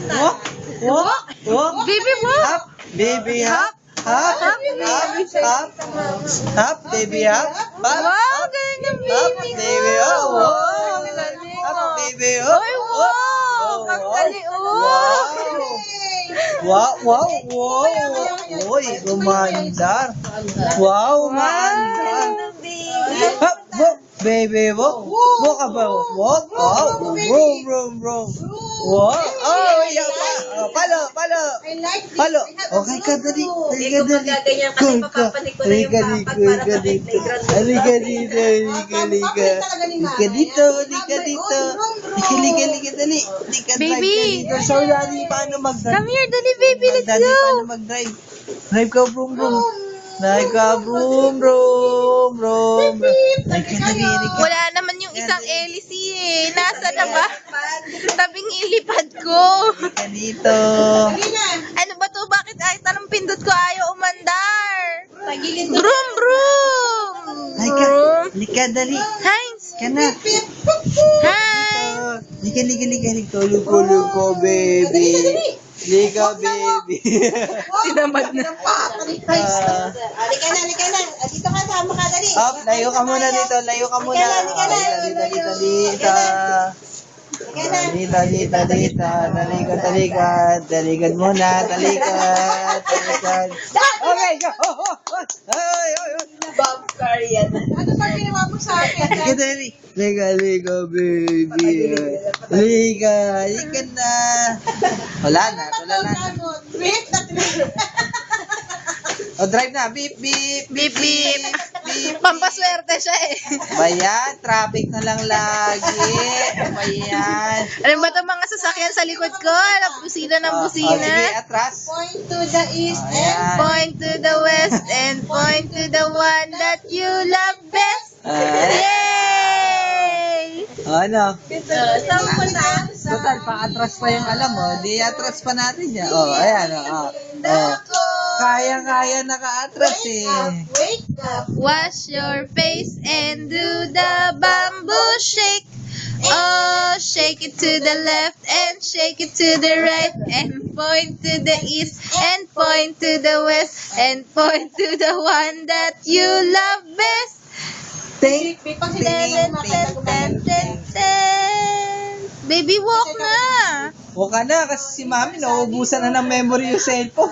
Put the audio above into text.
Walk, walk, walk. Baby, walk. Hop, baby, hop. Hop, hop, hop, hop, baby, hop. Hop, Wow, hop, galing ng hop, baby ko. baby, oh, wow. Ang galing, Hop, oh. baby, hop. Ay, Hop. wow. Ang wow. galing, oh. Wow, wow, wow. Uy, umandar. Wow, umandar. Hop, walk, baby, walk. Walk about, walk. Oh, vroom, vroom, vroom. Walk. Oh, yeah, palo, palo. Palo. Okay ka, dali. Halika, dali. Cool ka. Halika dito, halika dito. Halika dito, halika, halika. Halika dito, halika dito. Halika, halika, dali. Halika, drive ka Baby. dito. So, dali, paano mag-drive? Come here, dali, baby. Let's Daddy, go. paano mag-drive? Drive ka, vroom, vroom. Drive ka, vroom, vroom, vroom. Drive ka, dali, halika. Wala naman yung isang LC eh. Nasa na ba? Tabing ilipad ko. Halika dito. Ano ba to? Bakit ay tanong pindot ko ayaw umandar? Broom, broom. Halika, Broom. halika, dali. Heinz. Ka na. Hi. Halika, halika, halika. Tulog ko, luko, baby. Halika, baby. Tinamad na. Halika na. Dito ka, sama ka, dali. Up, layo ka muna dito. Layo ka muna. Halika na. Dito, dito. Dito, dito, dito. Talikad. Talikad muna. Talikad. Okay, go. Ay. Bomb car yan. Ano ba ginawa mo sa akin? Halika, dali. Halika, baby. Halika na. Wala na. Wait, O, drive na. Beep, beep. Beep, beep. Pampaswerte siya eh. Bayan, traffic na lang lagi. Bayan. Ano ba itong mga sasakyan sa likod ko? Busina ng busina. Sige, atras. point to the east Ayan. Point to the west and point to the one that you love best. Yay! Ano? Saan mo na? Total, pa-atras pa yung alam mo. Di atras pa natin yan. Oh, ayan. Oh. Kaya naka-atras eh. Wake up. Wash your face and do the bamboo shake. Oh, shake it to the left and shake it to the right and point to the east and point to the west and point to the one that you love best. Ting, Pag Ten, ten, ten, ten, ten. Baby, walk na. O ka na kasi si mami nauubusan na ng memory yung cellphone.